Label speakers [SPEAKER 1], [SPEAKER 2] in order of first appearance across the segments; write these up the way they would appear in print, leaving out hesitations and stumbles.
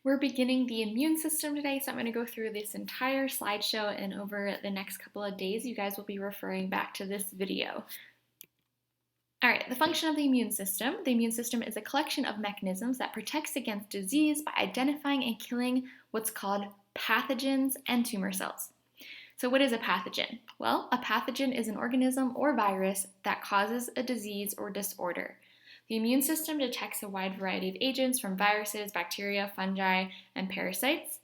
[SPEAKER 1] We're beginning the immune system today, so I'm going to go through this entire slideshow, and over the next couple of days, you guys will be referring back to this video. All right, the function of the immune system. The immune system is a collection of mechanisms that protects against disease by identifying and killing what's called pathogens and tumor cells. So what is a pathogen? Well, a pathogen is an organism or virus that causes a disease or disorder. The immune system detects a wide variety of agents from viruses, bacteria, fungi, and parasites.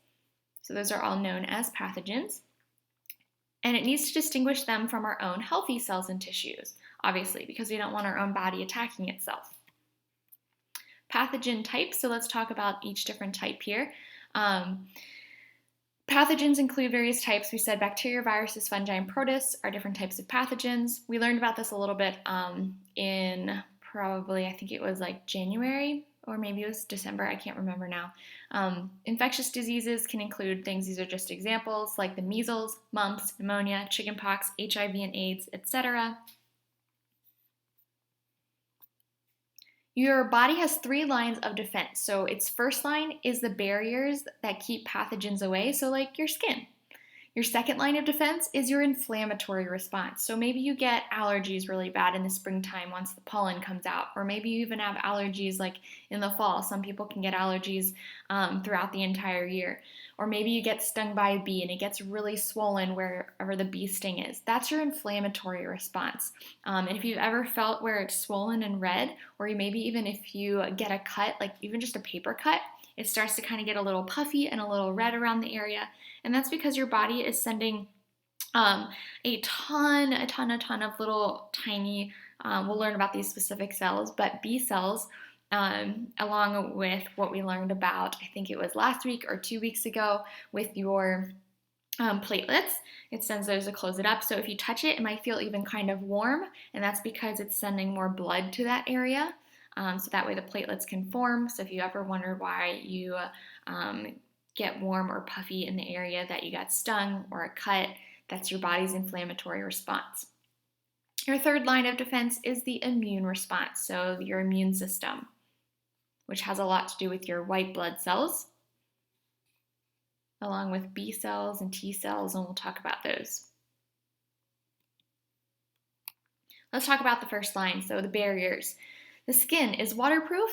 [SPEAKER 1] So those are all known as pathogens. And it needs to distinguish them from our own healthy cells and tissues, obviously, because we don't want our own body attacking itself. Pathogen types, so let's talk about each different type here. Pathogens include various types. We said bacteria, viruses, fungi, and protists are different types of pathogens. We learned about this a little bit in probably, I think it was like January, or maybe it was December, I can't remember now. Infectious diseases can include things, these are just examples, like the measles, mumps, pneumonia, chickenpox, HIV and AIDS, etc. Your body has 3 lines of defense. So its first line is the barriers that keep pathogens away, so like your skin. Your second line of defense is your inflammatory response. So maybe you get allergies really bad in the springtime once the pollen comes out, or maybe you even have allergies like in the fall. Some people can get allergies throughout the entire year. Or maybe you get stung by a bee and it gets really swollen wherever the bee sting is. That's your inflammatory response. And if you've ever felt where it's swollen and red, or maybe even if you get a cut, like even just a paper cut, it starts to kind of get a little puffy and a little red around the area. And that's because your body is sending a ton of little tiny, we'll learn about these specific cells, but B cells, along with what we learned about, I think it was last week or 2 weeks ago, with your platelets. It sends those to close it up. So if you touch it, it might feel even kind of warm, and that's because it's sending more blood to that area. So that way the platelets can form. So if you ever wonder why you get warm or puffy in the area that you got stung or a cut, that's your body's inflammatory response. Your third line of defense is the immune response, so your immune system, which has a lot to do with your white blood cells, along with B cells and T cells, and we'll talk about those. Let's talk about the first line, so the barriers. The skin is waterproof.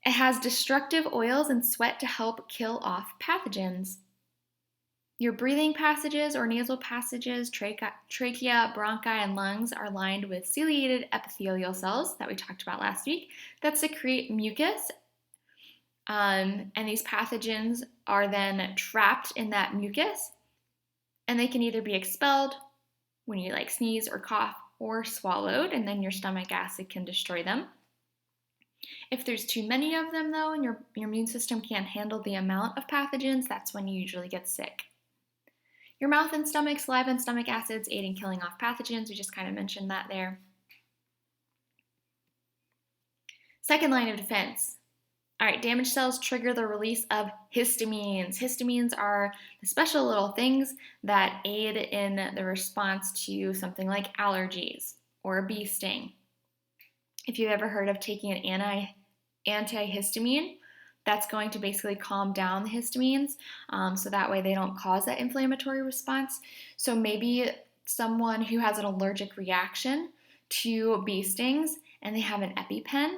[SPEAKER 1] It has destructive oils and sweat to help kill off pathogens. Your breathing passages or nasal passages, trachea, bronchi, and lungs are lined with ciliated epithelial cells that we talked about last week that secrete mucus. And these pathogens are then trapped in that mucus, and they can either be expelled when you sneeze or cough, or swallowed, and then your stomach acid can destroy them. If there's too many of them, though, and your immune system can't handle the amount of pathogens, that's when you usually get sick. Your mouth and stomach, saliva and stomach acids aid in killing off pathogens. We just kind of mentioned that there. Second line of defense. All right, damaged cells trigger the release of histamines. Histamines are the special little things that aid in the response to something like allergies or a bee sting. If you've ever heard of taking an antihistamine, that's going to basically calm down the histamines, so that way they don't cause that inflammatory response. So maybe someone who has an allergic reaction to bee stings and they have an EpiPen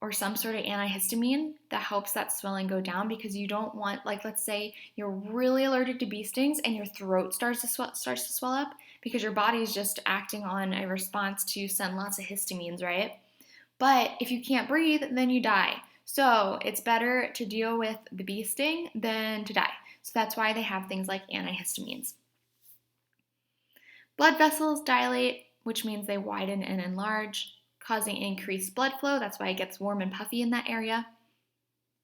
[SPEAKER 1] or some sort of antihistamine that helps that swelling go down, because you don't want, let's say you're really allergic to bee stings and your throat starts to swell up because your body's just acting on a response to send lots of histamines, right? But if you can't breathe, then you die. So it's better to deal with the bee sting than to die. So that's why they have things like antihistamines. Blood vessels dilate, which means they widen and enlarge, causing increased blood flow. That's why it gets warm and puffy in that area,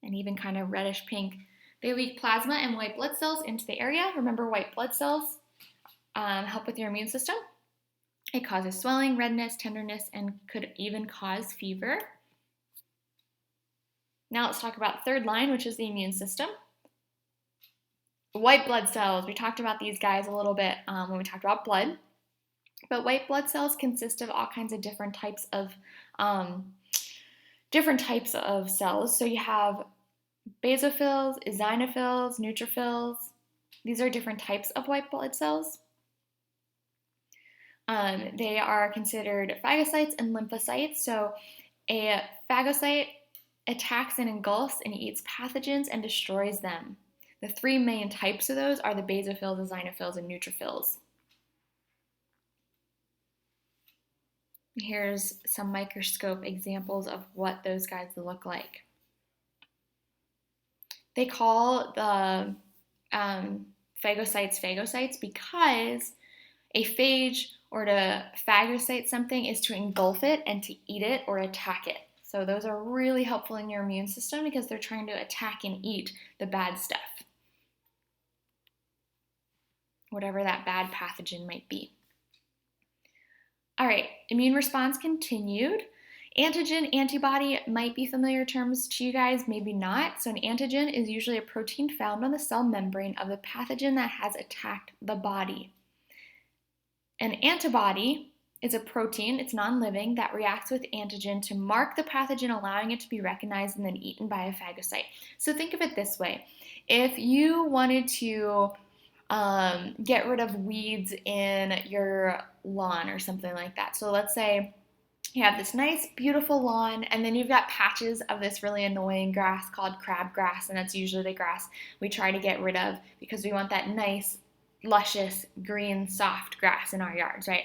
[SPEAKER 1] and even kind of reddish pink. They leak plasma and white blood cells into the area. Remember, white blood cells help with your immune system. It causes swelling, redness, tenderness, and could even cause fever. Now let's talk about third line, which is the immune system. White blood cells. We talked about these guys a little bit when we talked about blood. But white blood cells consist of all kinds of different types of cells. So you have Basophils, eosinophils, neutrophils. These are different types of white blood cells. They are considered phagocytes and lymphocytes. So a phagocyte attacks and engulfs and eats pathogens and destroys them. The three main types of those are the basophils, eosinophils, and neutrophils. Here's some microscope examples of what those guys look like. They call the phagocytes because a phage, or to phagocyte something, is to engulf it and to eat it or attack it. So those are really helpful in your immune system because they're trying to attack and eat the bad stuff, whatever that bad pathogen might be. All right, immune response continued. Antigen, antibody might be familiar terms to you guys, maybe not. So an antigen is usually a protein found on the cell membrane of the pathogen that has attacked the body. An antibody is a protein, it's non-living, that reacts with antigen to mark the pathogen, allowing it to be recognized and then eaten by a phagocyte. So think of it this way. If you wanted to get rid of weeds in your lawn or something like that. So let's say you have this nice, beautiful lawn, and then you've got patches of this really annoying grass called crabgrass, and that's usually the grass we try to get rid of because we want that nice, luscious, green, soft grass in our yards, right?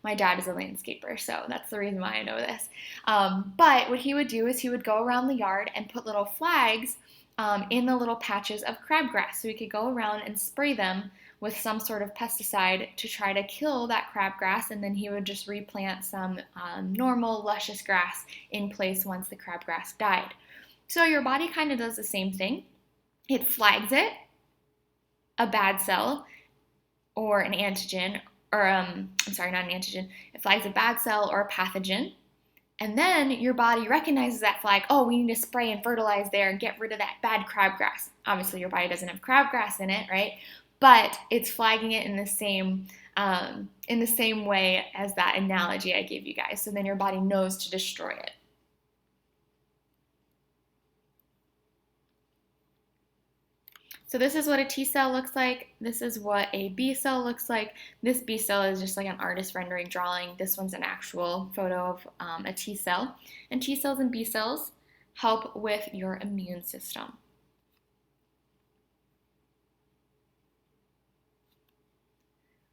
[SPEAKER 1] My dad is a landscaper, so that's the reason why I know this. But what he would do is he would go around the yard and put little flags in the little patches of crabgrass. So he could go around and spray them with some sort of pesticide to try to kill that crabgrass, and then he would just replant some normal, luscious grass in place once the crabgrass died. So your body kind of does the same thing. It flags it, a bad cell, or an antigen, or not an antigen. It flags a bad cell or a pathogen. And then your body recognizes that flag. Oh, we need to spray and fertilize there and get rid of that bad crabgrass. Obviously, your body doesn't have crabgrass in it, right? But it's flagging it in the same way as that analogy I gave you guys. So then your body knows to destroy it. So this is what a T cell looks like. This is what a B cell looks like. This B cell is just like an artist rendering drawing. This one's an actual photo of a T cell. And T cells and B cells help with your immune system.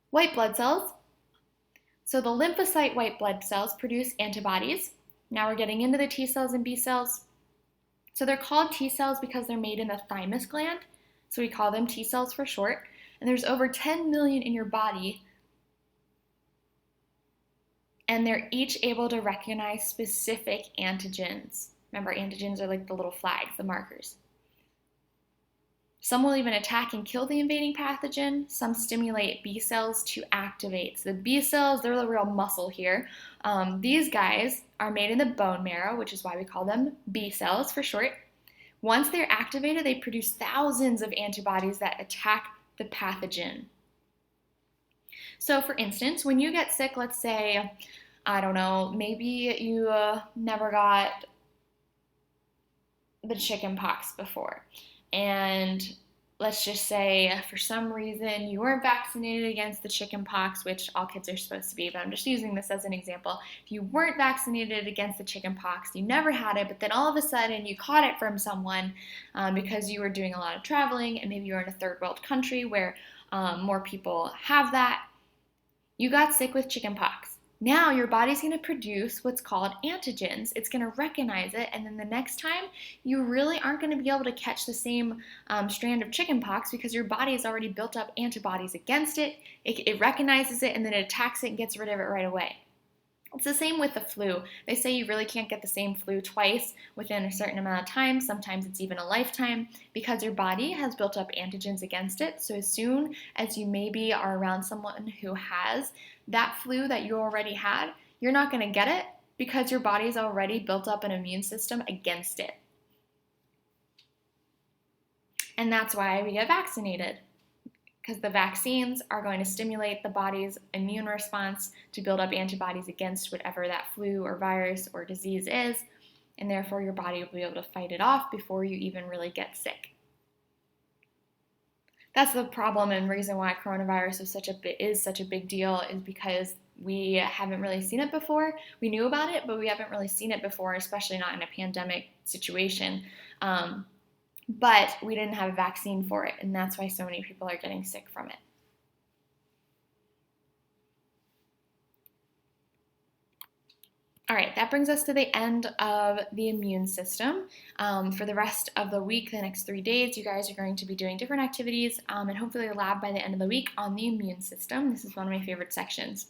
[SPEAKER 1] White blood cells. So the lymphocyte white blood cells produce antibodies. Now we're getting into the T cells and B cells. So they're called T cells because they're made in the thymus gland. So we call them T cells for short. And there's over 10 million in your body. And they're each able to recognize specific antigens. Remember, antigens are like the little flags, the markers. Some will even attack and kill the invading pathogen. Some stimulate B cells to activate. So the B cells, they're the real muscle here. These guys are made in the bone marrow, which is why we call them B cells for short. Once they're activated, they produce thousands of antibodies that attack the pathogen. So for instance, when you get sick, let's say, I don't know, maybe you never got the chicken pox before. And let's just say for some reason you weren't vaccinated against the chicken pox, which all kids are supposed to be, but I'm just using this as an example. If you weren't vaccinated against the chicken pox, you never had it, but then all of a sudden you caught it from someone because you were doing a lot of traveling and maybe you were in a third world country where more people have that. You got sick with chicken pox. Now your body's going to produce what's called antigens. It's going to recognize it, and then the next time you really aren't going to be able to catch the same strand of chicken pox because your body has already built up antibodies against it. It recognizes it, and then it attacks it and gets rid of it right away. It's the same with the flu. They say you really can't get the same flu twice within a certain amount of time. Sometimes it's even a lifetime because your body has built up antigens against it. So as soon as you maybe are around someone who has that flu that you already had, you're not going to get it because your body's already built up an immune system against it. And that's why we get vaccinated, because the vaccines are going to stimulate the body's immune response to build up antibodies against whatever that flu or virus or disease is. and therefore your body will be able to fight it off before you even really get sick. That's the problem and reason why coronavirus is such a big deal, is because we haven't really seen it before. We knew about it, but we haven't really seen it before, especially not in a pandemic situation. But we didn't have a vaccine for it, and that's why so many people are getting sick from it. All right, that brings us to the end of the immune system. For the rest of the week, the next 3 days, you guys are going to be doing different activities and hopefully a lab by the end of the week on the immune system. This is one of my favorite sections.